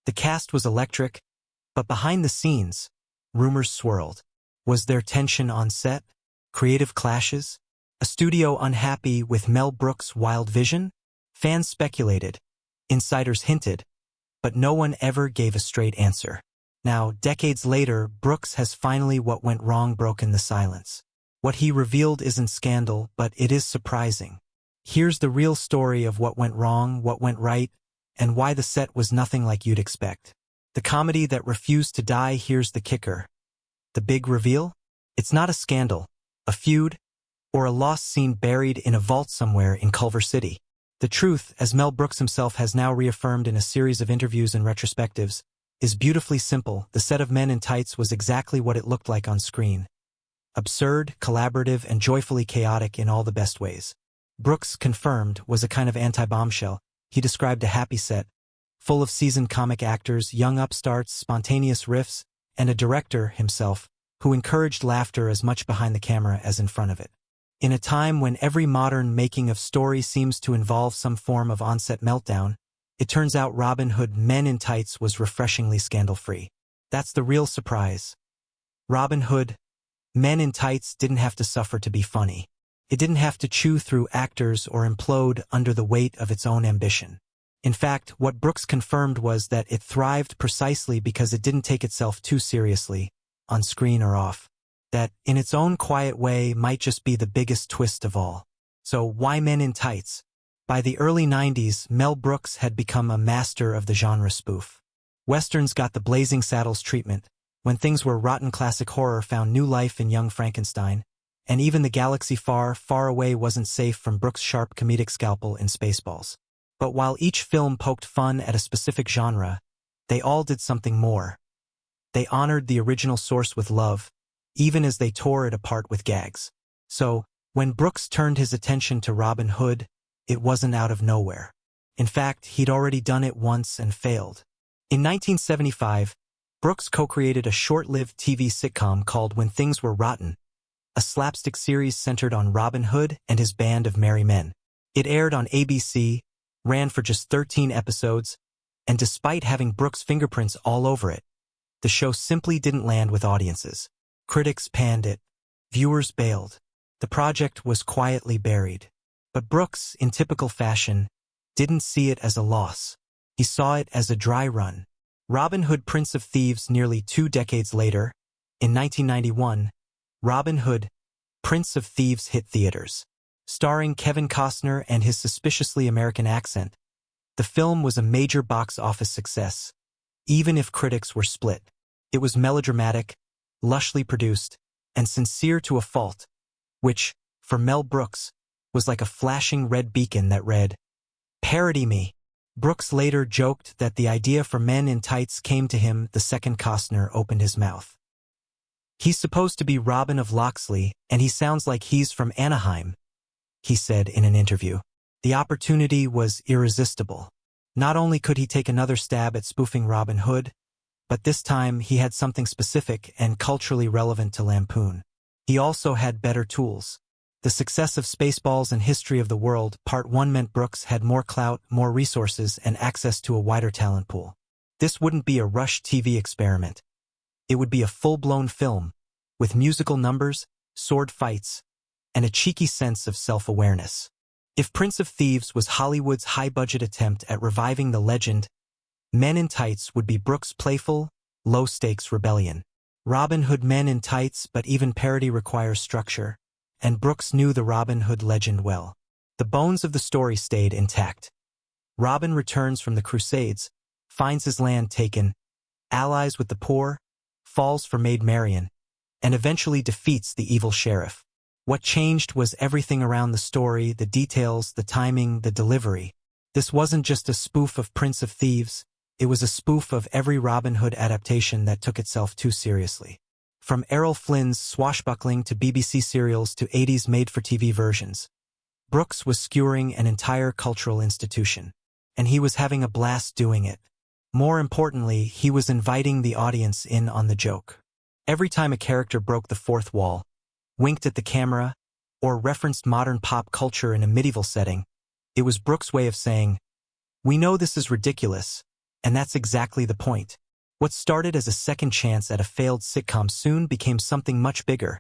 The cast was electric, but behind the scenes, rumors swirled. Was there tension on set? Creative clashes? A studio unhappy with Mel Brooks' wild vision? Fans speculated. Insiders hinted. But no one ever gave a straight answer. Now, decades later, Brooks has finally what went wrong broken the silence. What he revealed isn't scandal, but it is surprising. Here's the real story of what went wrong, what went right, and why the set was nothing like you'd expect. The comedy that refused to die. Here's the kicker. The big reveal? It's not a scandal, a feud, or a lost scene buried in a vault somewhere in Culver City. The truth, as Mel Brooks himself has now reaffirmed in a series of interviews and retrospectives, is beautifully simple. The set of Men in Tights was exactly what it looked like on screen. Absurd, collaborative, and joyfully chaotic in all the best ways. Brooks, confirmed, was a kind of anti-bombshell. He described a happy set, full of seasoned comic actors, young upstarts, spontaneous riffs, and a director, himself, who encouraged laughter as much behind the camera as in front of it. In a time when every modern making of story seems to involve some form of on-set meltdown, it turns out Robin Hood Men in Tights was refreshingly scandal-free. That's the real surprise. Robin Hood Men in Tights didn't have to suffer to be funny. It didn't have to chew through actors or implode under the weight of its own ambition. In fact, what Brooks confirmed was that it thrived precisely because it didn't take itself too seriously, on screen or off. That, in its own quiet way, might just be the biggest twist of all. So why Men in Tights? By the early 90s, Mel Brooks had become a master of the genre spoof. Westerns got the Blazing Saddles treatment. When things were rotten, classic horror found new life in Young Frankenstein. And even the galaxy far, far away wasn't safe from Brooks' sharp comedic scalpel in Spaceballs. But while each film poked fun at a specific genre, they all did something more. They honored the original source with love, even as they tore it apart with gags. So, when Brooks turned his attention to Robin Hood, it wasn't out of nowhere. In fact, he'd already done it once and failed. In 1975, Brooks co-created a short-lived TV sitcom called When Things Were Rotten, a slapstick series centered on Robin Hood and his band of merry men. It aired on ABC, ran for just 13 episodes, and despite having Brooks' fingerprints all over it, the show simply didn't land with audiences. Critics panned it. Viewers bailed. The project was quietly buried. But Brooks, in typical fashion, didn't see it as a loss. He saw it as a dry run. Robin Hood Prince of Thieves nearly 2 decades later, in 1991, Robin Hood, Prince of Thieves hit theaters. Starring Kevin Costner and his suspiciously American accent, the film was a major box office success, even if critics were split. It was melodramatic, lushly produced, and sincere to a fault, which, for Mel Brooks, was like a flashing red beacon that read, "Parody me." Brooks later joked that the idea for Men in Tights came to him the second Costner opened his mouth. "He's supposed to be Robin of Locksley, and he sounds like he's from Anaheim," he said in an interview. The opportunity was irresistible. Not only could he take another stab at spoofing Robin Hood, but this time he had something specific and culturally relevant to lampoon. He also had better tools. The success of Spaceballs and History of the World Part 1 meant Brooks had more clout, more resources, and access to a wider talent pool. This wouldn't be a rush TV experiment. It would be a full-blown film, with musical numbers, sword fights, and a cheeky sense of self-awareness. If Prince of Thieves was Hollywood's high-budget attempt at reviving the legend, Men in Tights would be Brooks' playful, low-stakes rebellion. Robin Hood Men in Tights, but even parody requires structure, and Brooks knew the Robin Hood legend well. The bones of the story stayed intact. Robin returns from the Crusades, finds his land taken, allies with the poor, falls for Maid Marian, and eventually defeats the evil sheriff. What changed was everything around the story, the details, the timing, the delivery. This wasn't just a spoof of Prince of Thieves, it was a spoof of every Robin Hood adaptation that took itself too seriously. From Errol Flynn's swashbuckling to BBC serials to 80s made-for-TV versions, Brooks was skewering an entire cultural institution, and he was having a blast doing it. More importantly, he was inviting the audience in on the joke. Every time a character broke the fourth wall, winked at the camera, or referenced modern pop culture in a medieval setting, it was Brooks' way of saying, "We know this is ridiculous, And that's exactly the point. What started as a second chance at a failed sitcom soon became something much bigger.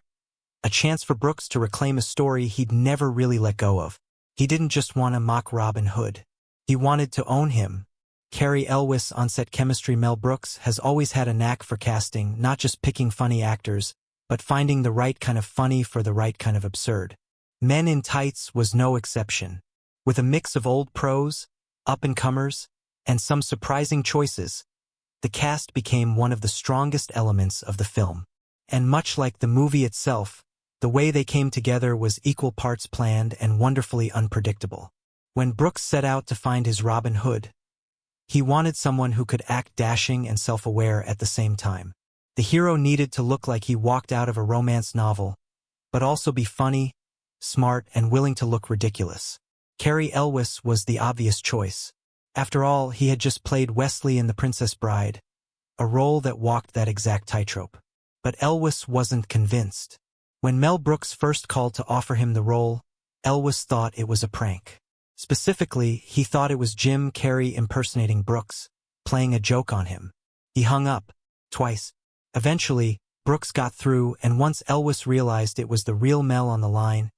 A chance for Brooks to reclaim a story he'd never really let go of. He didn't just want to mock Robin Hood. He wanted to own him. Cary Elwes on-set chemistry. Mel Brooks has always had a knack for casting, not just picking funny actors, but finding the right kind of funny for the right kind of absurd. Men in Tights was no exception. With a mix of old pros, up-and-comers, and some surprising choices, the cast became one of the strongest elements of the film. And much like the movie itself, the way they came together was equal parts planned and wonderfully unpredictable. When Brooks set out to find his Robin Hood, he wanted someone who could act dashing and self-aware at the same time. The hero needed to look like he walked out of a romance novel, but also be funny, smart, and willing to look ridiculous. Cary Elwes was the obvious choice. After all, he had just played Wesley in The Princess Bride, a role that walked that exact tightrope. But Elwes wasn't convinced. When Mel Brooks first called to offer him the role, Elwes thought it was a prank. Specifically, he thought it was Jim Carrey impersonating Brooks, playing a joke on him. He hung up, twice. Eventually, Brooks got through, and once Elwes realized it was the real Mel on the line,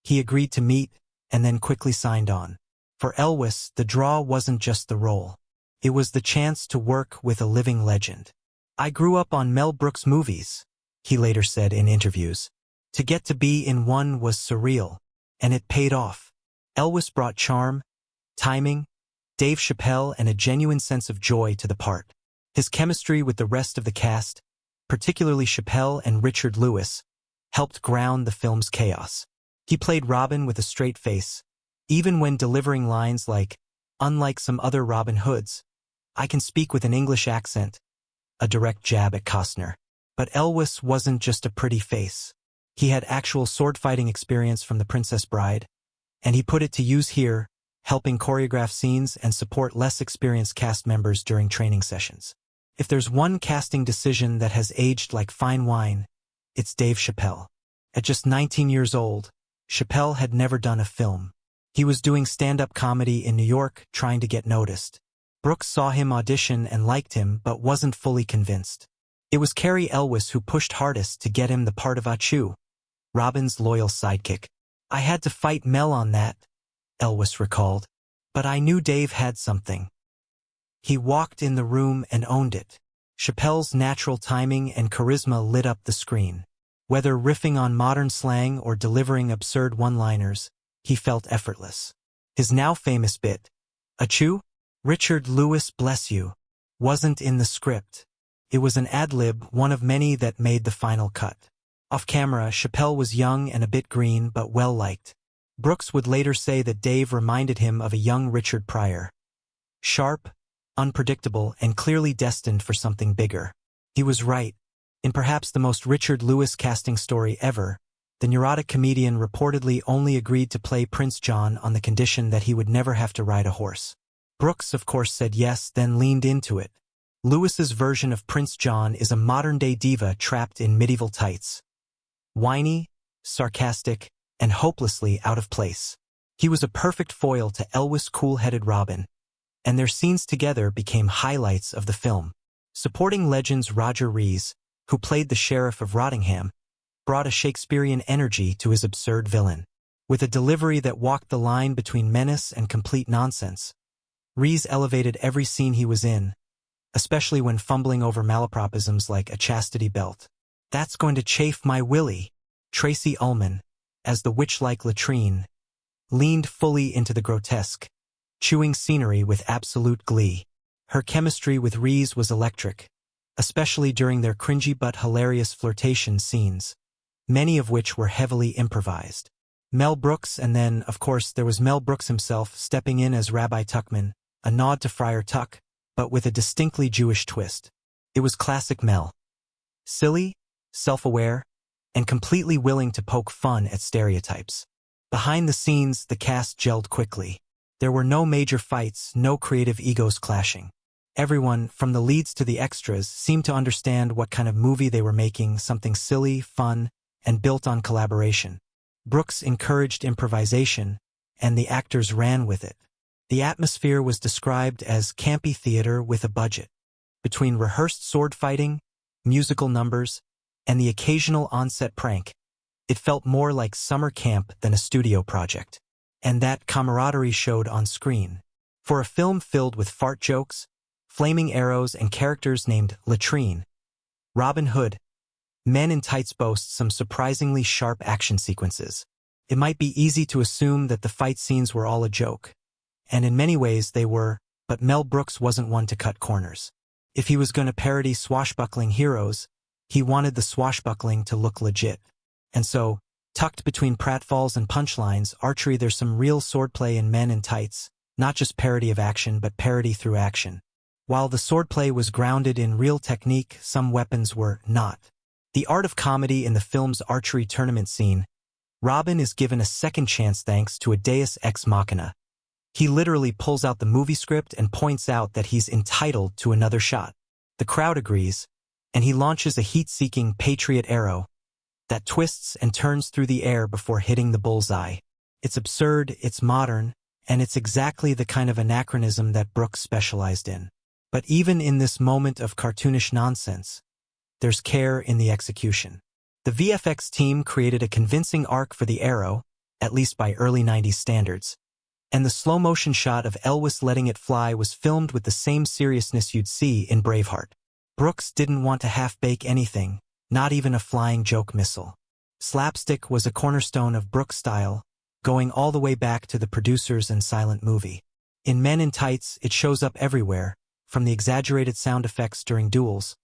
he agreed to meet and then quickly signed on. For Elwes, the draw wasn't just the role. It was the chance to work with a living legend. "I grew up on Mel Brooks movies," he later said in interviews. "To get to be in one was surreal, and it paid off." Elwes brought charm, timing, Dave Chappelle, and a genuine sense of joy to the part. His chemistry with the rest of the cast, particularly Chappelle and Richard Lewis, helped ground the film's chaos. He played Robin with a straight face, even when delivering lines like, "Unlike some other Robin Hoods, I can speak with an English accent," a direct jab at Costner. But Elwes wasn't just a pretty face. He had actual sword-fighting experience from The Princess Bride, and he put it to use here, helping choreograph scenes and support less experienced cast members during training sessions. If there's one casting decision that has aged like fine wine, it's Dave Chappelle. At just 19 years old, Chappelle had never done a film. He was doing stand-up comedy in New York, trying to get noticed. Brooks saw him audition and liked him, but wasn't fully convinced. It was Cary Elwes who pushed hardest to get him the part of Achu, Robin's loyal sidekick. "I had to fight Mel on that," Elwes recalled. "But I knew Dave had something. He walked in the room and owned it." Chappelle's natural timing and charisma lit up the screen. Whether riffing on modern slang or delivering absurd one-liners, he felt effortless. His now famous bit, "Achu, Richard Lewis bless you," wasn't in the script. It was an ad-lib, one of many that made the final cut. Off-camera, Chappelle was young and a bit green, but well-liked. Brooks would later say that Dave reminded him of a young Richard Pryor. Sharp, unpredictable, and clearly destined for something bigger. He was right. In perhaps the most Richard Lewis casting story ever, the neurotic comedian reportedly only agreed to play Prince John on the condition that he would never have to ride a horse. Brooks, of course, said yes, then leaned into it. Lewis's version of Prince John is a modern-day diva trapped in medieval tights. Whiny, sarcastic, and hopelessly out of place. He was a perfect foil to Elwes' cool-headed Robin, and their scenes together became highlights of the film. Supporting legends Roger Rees, who played the Sheriff of Rottingham, brought a Shakespearean energy to his absurd villain. With a delivery that walked the line between menace and complete nonsense, Rees elevated every scene he was in, especially when fumbling over malapropisms like a chastity belt. "That's going to chafe my willy." Tracy Ullman, as the witch-like latrine, leaned fully into the grotesque, chewing scenery with absolute glee. Her chemistry with Rees was electric, especially during their cringy but hilarious flirtation scenes, many of which were heavily improvised. Mel Brooks, and then, of course, there was Mel Brooks himself stepping in as Rabbi Tuckman, a nod to Friar Tuck, but with a distinctly Jewish twist. It was classic Mel. Silly, self-aware, and completely willing to poke fun at stereotypes. Behind the scenes, the cast gelled quickly. There were no major fights, no creative egos clashing. Everyone, from the leads to the extras, seemed to understand what kind of movie they were making, something silly, fun, and built on collaboration. Brooks encouraged improvisation, and the actors ran with it. The atmosphere was described as campy theater with a budget. Between rehearsed sword fighting, musical numbers, and the occasional on-set prank, it felt more like summer camp than a studio project. And that camaraderie showed on screen. For a film filled with fart jokes, flaming arrows, and characters named Latrine, Robin Hood, Men in Tights boasts some surprisingly sharp action sequences. It might be easy to assume that the fight scenes were all a joke. And in many ways they were, but Mel Brooks wasn't one to cut corners. If he was going to parody swashbuckling heroes, he wanted the swashbuckling to look legit. And so, tucked between pratfalls and punchlines, archery, there's some real swordplay in Men in Tights, not just parody of action but parody through action. While the swordplay was grounded in real technique, some weapons were not. The art of comedy in the film's archery tournament scene, Robin is given a second chance thanks to a deus ex machina. He literally pulls out the movie script and points out that he's entitled to another shot. The crowd agrees, and he launches a heat-seeking Patriot arrow that twists and turns through the air before hitting the bullseye. It's absurd, it's modern, and it's exactly the kind of anachronism that Brooks specialized in. But even in this moment of cartoonish nonsense, there's care in the execution. The VFX team created a convincing arc for the arrow, at least by early 90s standards, and the slow-motion shot of Elvis letting it fly was filmed with the same seriousness you'd see in Braveheart. Brooks didn't want to half-bake anything, not even a flying joke missile. Slapstick was a cornerstone of Brooks' style, going all the way back to the producers and silent movie. In Men in Tights, it shows up everywhere, from the exaggerated sound effects during duels,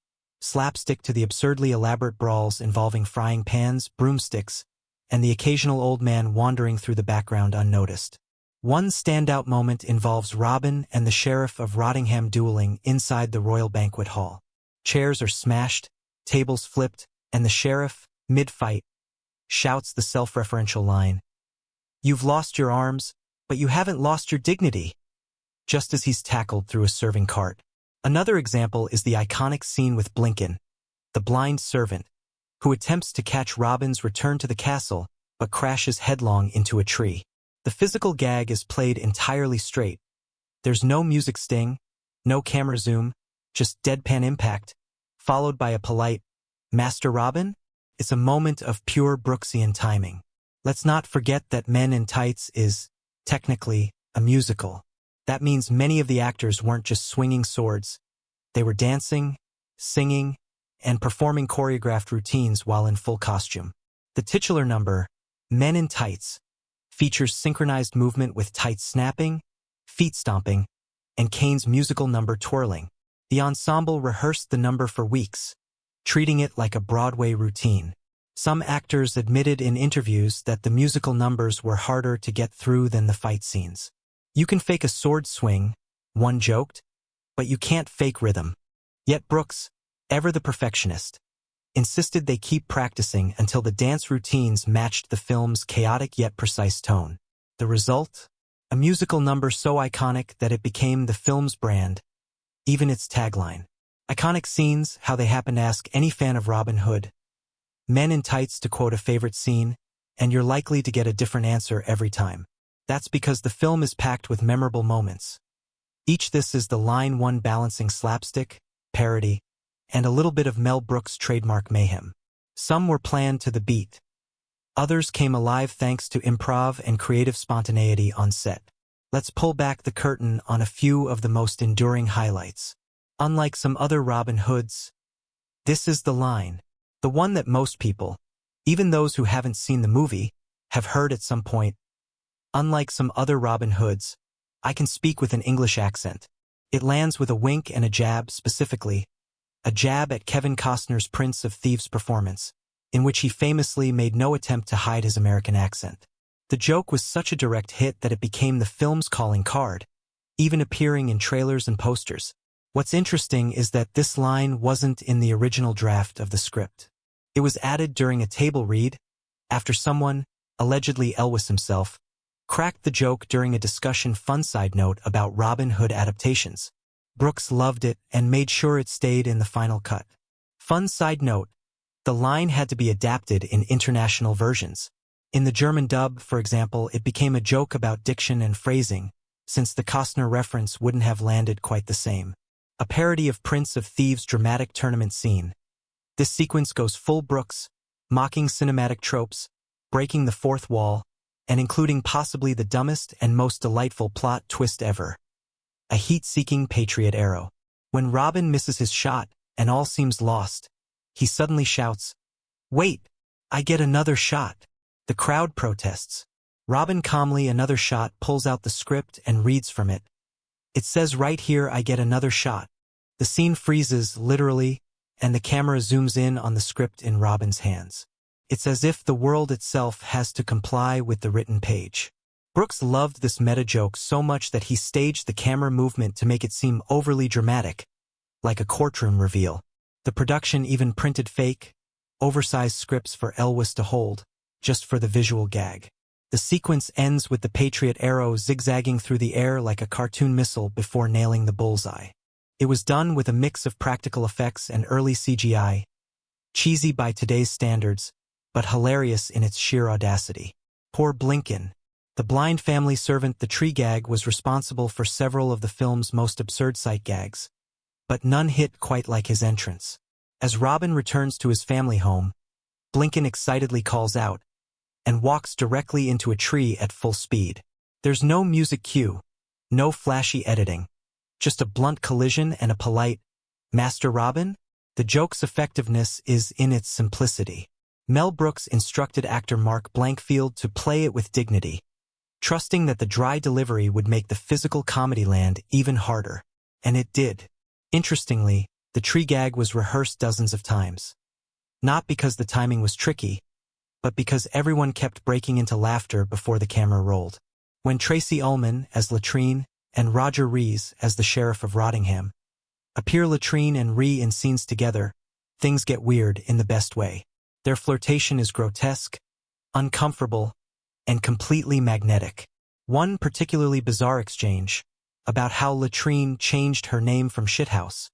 slapstick to the absurdly elaborate brawls involving frying pans, broomsticks, and the occasional old man wandering through the background unnoticed. One standout moment involves Robin and the Sheriff of Rottingham dueling inside the Royal Banquet Hall. Chairs are smashed, tables flipped, and the sheriff, mid-fight, shouts the self-referential line, "You've lost your arms, but you haven't lost your dignity," just as he's tackled through a serving cart. Another example is the iconic scene with Blinken, the blind servant, who attempts to catch Robin's return to the castle but crashes headlong into a tree. The physical gag is played entirely straight. There's no music sting, no camera zoom, just deadpan impact, followed by a polite, "Master Robin?" It's a moment of pure Brooksian timing. Let's not forget that Men in Tights is, technically, a musical. That means many of the actors weren't just swinging swords. They were dancing, singing, and performing choreographed routines while in full costume. The titular number, Men in Tights, features synchronized movement with tights snapping, feet stomping, and Kane's musical number twirling. The ensemble rehearsed the number for weeks, treating it like a Broadway routine. Some actors admitted in interviews that the musical numbers were harder to get through than the fight scenes. You can fake a sword swing, one joked, but you can't fake rhythm. Yet Brooks, ever the perfectionist, insisted they keep practicing until the dance routines matched the film's chaotic yet precise tone. The result? A musical number so iconic that it became the film's brand, even its tagline. Iconic scenes, how they happen. Ask any fan of Robin Hood, Men in Tights to quote a favorite scene, and you're likely to get a different answer every time. That's because the film is packed with memorable moments. This is the line one balancing slapstick, parody, and a little bit of Mel Brooks' trademark mayhem. Some were planned to the beat. Others came alive thanks to improv and creative spontaneity on set. Let's pull back the curtain on a few of the most enduring highlights. Unlike some other Robin Hoods, this is the line. The one that most people, even those who haven't seen the movie, have heard at some point. Unlike some other Robin Hoods, I can speak with an English accent. It lands with a wink and a jab, specifically, a jab at Kevin Costner's Prince of Thieves performance, in which he famously made no attempt to hide his American accent. The joke was such a direct hit that it became the film's calling card, even appearing in trailers and posters. What's interesting is that this line wasn't in the original draft of the script. It was added during a table read, after someone, allegedly Elvis himself, cracked the joke during a discussion. Fun side note about Robin Hood adaptations. Brooks loved it and made sure it stayed in the final cut. Fun side note, the line had to be adapted in international versions. In the German dub, for example, it became a joke about diction and phrasing, since the Costner reference wouldn't have landed quite the same. A parody of Prince of Thieves' dramatic tournament scene. This sequence goes full Brooks, mocking cinematic tropes, breaking the fourth wall, and including possibly the dumbest and most delightful plot twist ever. A heat-seeking Patriot arrow. When Robin misses his shot and all seems lost, he suddenly shouts, "Wait, I get another shot." The crowd protests. Robin calmly, another shot, pulls out the script and reads from it. It says right here, "I get another shot." The scene freezes, literally, and the camera zooms in on the script in Robin's hands. It's as if the world itself has to comply with the written page. Brooks loved this meta-joke so much that he staged the camera movement to make it seem overly dramatic, like a courtroom reveal. The production even printed fake, oversized scripts for Elwes to hold, just for the visual gag. The sequence ends with the Patriot arrow zigzagging through the air like a cartoon missile before nailing the bullseye. It was done with a mix of practical effects and early CGI, cheesy by today's standards, but hilarious in its sheer audacity. Poor Blinken. The blind family servant, the tree gag, was responsible for several of the film's most absurd sight gags, but none hit quite like his entrance. As Robin returns to his family home, Blinken excitedly calls out and walks directly into a tree at full speed. There's no music cue, no flashy editing, just a blunt collision and a polite, "Master Robin?" The joke's effectiveness is in its simplicity. Mel Brooks instructed actor Mark Blankfield to play it with dignity, trusting that the dry delivery would make the physical comedy land even harder. And it did. Interestingly, the tree gag was rehearsed dozens of times. Not because the timing was tricky, but because everyone kept breaking into laughter before the camera rolled. When Tracy Ullman as Latrine and Roger Rees as the Sheriff of Rottingham appear Latrine and Ree in scenes together, things get weird in the best way. Their flirtation is grotesque, uncomfortable, and completely magnetic. One particularly bizarre exchange, about how Latrine changed her name from Shithouse,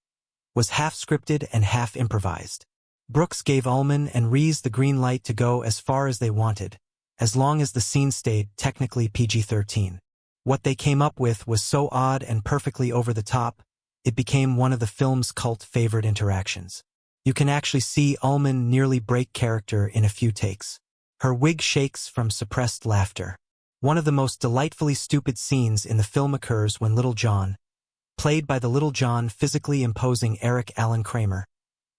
was half scripted and half improvised. Brooks gave Ullman and Rees the green light to go as far as they wanted, as long as the scene stayed technically PG-13. What they came up with was so odd and perfectly over the top, it became one of the film's cult favorite interactions. You can actually see Ullman nearly break character in a few takes. Her wig shakes from suppressed laughter. One of the most delightfully stupid scenes in the film occurs when Little John, played by the Little John physically imposing Eric Allen Kramer,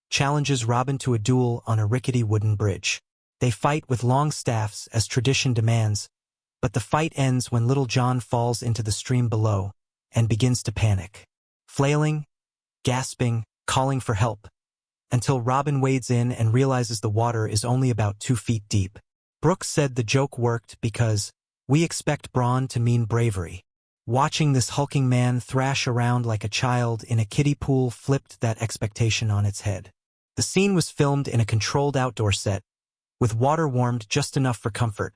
challenges Robin to a duel on a rickety wooden bridge. They fight with long staffs as tradition demands, but the fight ends when Little John falls into the stream below and begins to panic, flailing, gasping, calling for help, until Robin wades in and realizes the water is only about 2 feet deep. Brooks said the joke worked because we expect brawn to mean bravery. Watching this hulking man thrash around like a child in a kiddie pool flipped that expectation on its head. The scene was filmed in a controlled outdoor set, with water warmed just enough for comfort,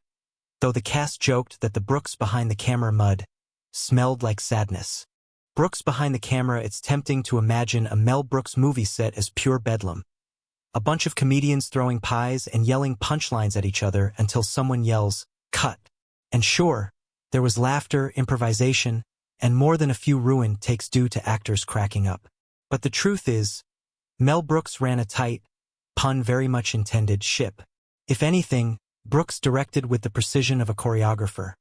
though the cast joked that the Brooks behind the camera mud smelled like sadness. Brooks behind the camera, it's tempting to imagine a Mel Brooks movie set as pure bedlam. A bunch of comedians throwing pies and yelling punchlines at each other until someone yells, "Cut." And sure, there was laughter, improvisation, and more than a few ruined takes due to actors cracking up. But the truth is, Mel Brooks ran a tight, pun very much intended, ship. If anything, Brooks directed with the precision of a choreographer,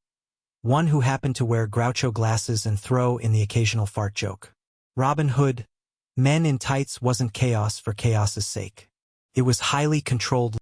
one who happened to wear Groucho glasses and throw in the occasional fart joke. Robin Hood, Men in Tights wasn't chaos for chaos's sake. It was highly controlled